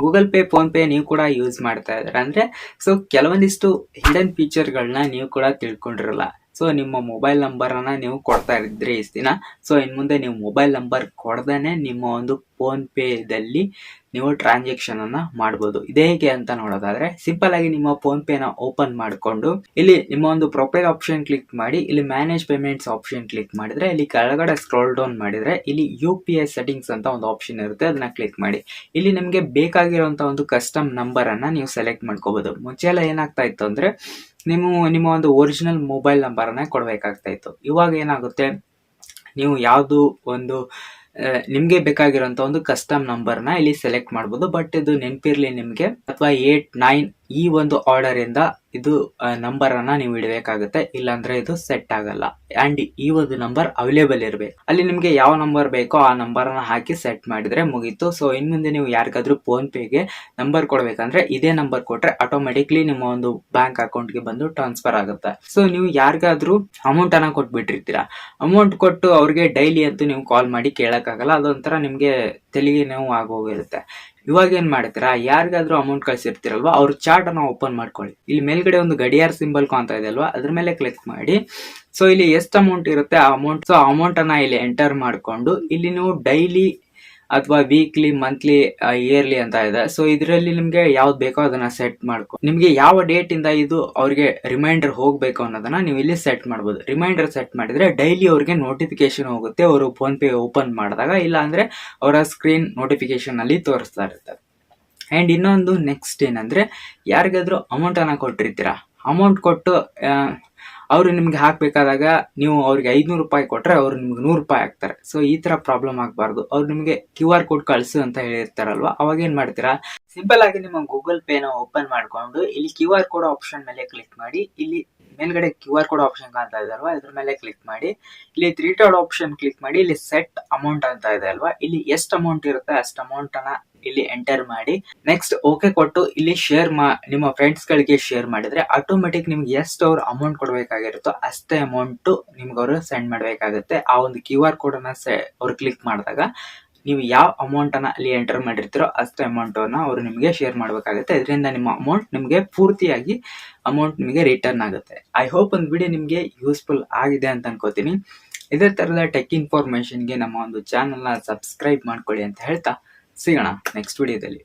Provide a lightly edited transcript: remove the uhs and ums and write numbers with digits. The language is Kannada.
ಗೂಗಲ್ ಪೇ, ಫೋನ್ ಪೇ ನೀವು ಕೂಡ ಯೂಸ್ ಮಾಡ್ತಾ ಇದ್ದೀರಾ ಅಂದ್ರೆ ಸೊ ಕೆಲವೊಂದಿಷ್ಟು ಹಿಡನ್ ಫೀಚರ್ಗಳನ್ನ ನೀವು ಕೂಡ ತಿಳ್ಕೊಂಡಿರಲ್ಲ. ಸೊ ನಿಮ್ಮ ಮೊಬೈಲ್ ನಂಬರನ್ನ ನೀವು ಕೊಡ್ತಾ ಇದ್ರಿ ಇಷ್ಟು ದಿನ. ಸೊ ಇನ್ನು ಮುಂದೆ ನೀವು ಮೊಬೈಲ್ ನಂಬರ್ ಕೊಡ್ದೇನೆ ನಿಮ್ಮ ಒಂದು ಫೋನ್ ಪೇದಲ್ಲಿ ನೀವು ಟ್ರಾನ್ಸಾಕ್ಷನ್ ಅನ್ನ ಮಾಡ್ಬೋದು. ಇದೇ ಹೇಗೆ ಅಂತ ನೋಡೋದಾದ್ರೆ ಸಿಂಪಲ್ ಆಗಿ ನಿಮ್ಮ ಫೋನ್ ಪೇನ ಓಪನ್ ಮಾಡಿಕೊಂಡು ಇಲ್ಲಿ ನಿಮ್ಮ ಒಂದು ಪ್ರೊಫೈಲ್ ಆಪ್ಷನ್ ಕ್ಲಿಕ್ ಮಾಡಿ, ಇಲ್ಲಿ ಮ್ಯಾನೇಜ್ ಪೇಮೆಂಟ್ಸ್ ಆಪ್ಷನ್ ಕ್ಲಿಕ್ ಮಾಡಿದ್ರೆ ಇಲ್ಲಿ ಕೆಳಗಡೆ ಸ್ಕ್ರೋಲ್ ಡೌನ್ ಮಾಡಿದ್ರೆ ಇಲ್ಲಿ UPI ಸೆಟ್ಟಿಂಗ್ಸ್ ಅಂತ ಒಂದು ಆಪ್ಷನ್ ಇರುತ್ತೆ, ಅದನ್ನ ಕ್ಲಿಕ್ ಮಾಡಿ. ಇಲ್ಲಿ ನಿಮಗೆ ಬೇಕಾಗಿರುವಂತ ಒಂದು ಕಸ್ಟಮ್ ನಂಬರ್ ಅನ್ನ ನೀವು ಸೆಲೆಕ್ಟ್ ಮಾಡ್ಕೋಬಹುದು. ಮುಂಚೆ ಎಲ್ಲ ಏನಾಗ್ತಾ ಇತ್ತು ಅಂದ್ರೆ ನೀವು ನಿಮ್ಮ ಒಂದು ಒರಿಜಿನಲ್ ಮೊಬೈಲ್ ನಂಬರ್ ಅನ್ನ ಕೊಡಬೇಕಾಗ್ತಾ ಇತ್ತು. ಇವಾಗ ಏನಾಗುತ್ತೆ, ನೀವು ಯಾವುದು ಒಂದು ನಿಮ್ಗೆ ಬೇಕಾಗಿರುವಂತ ಒಂದು ಕಸ್ಟಮ್ ನಂಬರ್ನ ಇಲ್ಲಿ ಸೆಲೆಕ್ಟ್ ಮಾಡ್ಬೋದು. ಬಟ್ ಇದು ನೆನಪಿರ್ಲಿ ನಿಮ್ಗೆ, ಅಥವಾ 8, 9 ಈ ಒಂದು ಆರ್ಡರ್ ಇಂದ ಇದು ನಂಬರ್ ಅನ್ನ ನೀವು ಇಡಬೇಕಾಗುತ್ತೆ, ಇಲ್ಲಾಂದ್ರೆ ಇದು ಸೆಟ್ ಆಗಲ್ಲ. ಅಂಡ್ ಈ ಒಂದು ನಂಬರ್ ಅವೈಲೇಬಲ್ ಇರಬೇಕು. ಅಲ್ಲಿ ನಿಮ್ಗೆ ಯಾವ ನಂಬರ್ ಬೇಕೋ ಆ ನಂಬರ್ ಅನ್ನ ಹಾಕಿ ಸೆಟ್ ಮಾಡಿದ್ರೆ ಮುಗೀತು. ಸೊ ಇನ್ ಮುಂದೆ ನೀವು ಯಾರಿಗಾದ್ರೂ ಫೋನ್ ಪೇಗೆ ನಂಬರ್ ಕೊಡ್ಬೇಕಂದ್ರೆ ಇದೇ ನಂಬರ್ ಕೊಟ್ರೆ ಆಟೋಮೆಟಿಕ್ಲಿ ನಿಮ್ಮ ಒಂದು ಬ್ಯಾಂಕ್ ಅಕೌಂಟ್ ಗೆ ಬಂದು ಟ್ರಾನ್ಸ್ಫರ್ ಆಗುತ್ತೆ. ಸೊ ನೀವು ಯಾರಿಗಾದ್ರೂ ಅಮೌಂಟ್ ಅನ್ನ ಕೊಟ್ಬಿಟ್ಟಿರ್ತೀರಾ, ಅಮೌಂಟ್ ಕೊಟ್ಟು ಅವ್ರಿಗೆ ಡೈಲಿ ಅಂತೂ ನೀವು ಕಾಲ್ ಮಾಡಿ ಕೇಳಕ್ಕಾಗಲ್ಲ, ಅದೊಂಥರ ನಿಮ್ಗೆ ತೆಲಿಗೆ ನೋವು ಆಗೋಗಿರುತ್ತೆ. ಇವಾಗ ಏನ್ ಮಾಡ್ತೀರಾ, ಯಾರಿಗಾದ್ರೂ ಅಮೌಂಟ್ ಕಳ್ಸಿರ್ತೀರಲ್ವಾ ಅವ್ರ ಚಾರ್ಟ್ ಅನ್ನ ಓಪನ್ ಮಾಡ್ಕೊಳ್ಳಿ. ಇಲ್ಲಿ ಮೇಲ್ಗಡೆ ಒಂದು ಗಡಿಯಾರ ಸಿಂಬಲ್ ಕಾಣ್ತಾ ಇದೆ ಅಲ್ವಾ, ಅದ್ರ ಮೇಲೆ ಕ್ಲಿಕ್ ಮಾಡಿ. ಸೊ ಇಲ್ಲಿ ಎಷ್ಟು ಅಮೌಂಟ್ ಇರುತ್ತೆ ಆ ಅಮೌಂಟ್ ಅನ್ನ ಇಲ್ಲಿ ಎಂಟರ್ ಮಾಡ್ಕೊಂಡು ಇಲ್ಲಿ ನೀವು ಡೈಲಿ ಅಥವಾ ವೀಕ್ಲಿ, ಮಂತ್ಲಿ, ಇಯರ್ಲಿ ಅಂತ ಇದೆ. ಸೊ ಇದರಲ್ಲಿ ನಿಮ್ಗೆ ಯಾವ್ದು ಬೇಕೋ ಅದನ್ನ ಸೆಟ್ ಮಾಡ್ಕೊ. ನಿಮ್ಗೆ ಯಾವ ಡೇಟ್ ಇಂದ ಇದು ಅವ್ರಿಗೆ ರಿಮೈಂಡರ್ ಹೋಗ್ಬೇಕು ಅನ್ನೋದನ್ನ ನೀವು ಇಲ್ಲಿ ಸೆಟ್ ಮಾಡ್ಬೋದು. ರಿಮೈಂಡರ್ ಸೆಟ್ ಮಾಡಿದ್ರೆ ಡೈಲಿ ಅವ್ರಿಗೆ ನೋಟಿಫಿಕೇಶನ್ ಹೋಗುತ್ತೆ ಅವರು ಫೋನ್ ಪೇ ಓಪನ್ ಮಾಡಿದಾಗ, ಇಲ್ಲ ಅಂದ್ರೆ ಅವರ ಸ್ಕ್ರೀನ್ ನೋಟಿಫಿಕೇಶನ್ ಅಲ್ಲಿ ತೋರಿಸ್ತಾ ಇರುತ್ತೆ. ಅಂಡ್ ಇನ್ನೊಂದು ನೆಕ್ಸ್ಟ್ ಏನಂದ್ರೆ, ಯಾರಿಗಾದ್ರೂ ಅಮೌಂಟ್ ಅನ್ನ ಕೊಟ್ಟಿರ್ತೀರಾ, ಅಮೌಂಟ್ ಕೊಟ್ಟು ಅವರು ನಿಮ್ಗೆ ಹಾಕ್ಬೇಕಾದಾಗ ನೀವು ಅವ್ರಿಗೆ 500 ರೂಪಾಯಿ ಕೊಟ್ರೆ ಅವ್ರು ನಿಮ್ಗೆ 100 ರೂಪಾಯಿ ಹಾಕ್ತಾರೆ. ಸೊ ಈ ತರ ಪ್ರಾಬ್ಲಮ್ ಆಗಬಾರ್ದು. ಅವ್ರು ನಿಮ್ಗೆ QR ಕೋಡ್ ಕಳ್ಸು ಅಂತ ಹೇಳಿರ್ತಾರಲ್ವಾ, ಅವಾಗ ಏನ್ ಮಾಡ್ತೀರಾ, ಸಿಂಪಲ್ ಆಗಿ ನಿಮ್ಮ ಗೂಗಲ್ ಪೇನ ಓಪನ್ ಮಾಡ್ಕೊಂಡು ಇಲ್ಲಿ QR ಕೋಡ್ ಆಪ್ಷನ್ ಮೇಲೆ ಕ್ಲಿಕ್ ಮಾಡಿ. ಇಲ್ಲಿ ಮೇಲ್ಗಡೆ QR ಕೋಡ್ ಆಪ್ಷನ್ ಕಾಣ್ತಾ ಇದೆ ಅಲ್ವಾ, ಇದ್ರ ಮೇಲೆ ಕ್ಲಿಕ್ ಮಾಡಿ. ಇಲ್ಲಿ 3 ಡಾಟ್ ಆಪ್ಷನ್ ಕ್ಲಿಕ್ ಮಾಡಿ. ಇಲ್ಲಿ ಸೆಟ್ ಅಮೌಂಟ್ ಅಂತ ಇದೆ ಅಲ್ವಾ, ಇಲ್ಲಿ ಎಷ್ಟು ಅಮೌಂಟ್ ಇರುತ್ತೆ ಅಷ್ಟು ಅಮೌಂಟ್ ಅನ್ನ ಇಲ್ಲಿ ಎಂಟರ್ ಮಾಡಿ. ನೆಕ್ಸ್ಟ್ ಓಕೆ ಕೊಟ್ಟು ಇಲ್ಲಿ ನಿಮ್ಮ ಫ್ರೆಂಡ್ಸ್ ಗಳಿಗೆ ಶೇರ್ ಮಾಡಿದ್ರೆ ಆಟೋಮೆಟಿಕ್ ನಿಮ್ಗೆ ಎಷ್ಟು ಅವ್ರು ಅಮೌಂಟ್ ಕೊಡ್ಬೇಕಾಗಿರುತ್ತೋ ಅಷ್ಟೇ ಅಮೌಂಟ್ ನಿಮ್ಗೆ ಅವರು ಸೆಂಡ್ ಮಾಡ್ಬೇಕಾಗುತ್ತೆ. ಆ ಒಂದು QR ಕೋಡ್ ಅನ್ನ ಅವ್ರು ಕ್ಲಿಕ್ ಮಾಡಿದಾಗ ನೀವು ಯಾವ ಅಮೌಂಟ್ ಅನ್ನ ಅಲ್ಲಿ ಎಂಟರ್ ಮಾಡಿರ್ತೀರೋ ಅಷ್ಟೇ ಅಮೌಂಟ್ ಅನ್ನ ಅವರು ನಿಮಗೆ ಶೇರ್ ಮಾಡ್ಬೇಕಾಗುತ್ತೆ. ಇದರಿಂದ ನಿಮ್ಮ ಅಮೌಂಟ್ ನಿಮಗೆ ಪೂರ್ತಿಯಾಗಿ ಅಮೌಂಟ್ ನಿಮಗೆ ರಿಟರ್ನ್ ಆಗುತ್ತೆ. ಐ ಹೋಪ್ ಒಂದು ವಿಡಿಯೋ ನಿಮಗೆ ಯೂಸ್ಫುಲ್ ಆಗಿದೆ ಅಂತ ಅನ್ಕೋತೀನಿ. ಇದೇ ತರದ ಟೆಕ್ ಇನ್ಫಾರ್ಮೇಶನ್ಗೆ ನಮ್ಮ ಒಂದು ಚಾನಲ್ನ ಸಬ್ಸ್ಕ್ರೈಬ್ ಮಾಡ್ಕೊಳ್ಳಿ ಅಂತ ಹೇಳ್ತಾ ಸಿಗೋಣ ನೆಕ್ಸ್ಟ್ ವಿಡಿಯೋದಲ್ಲಿ.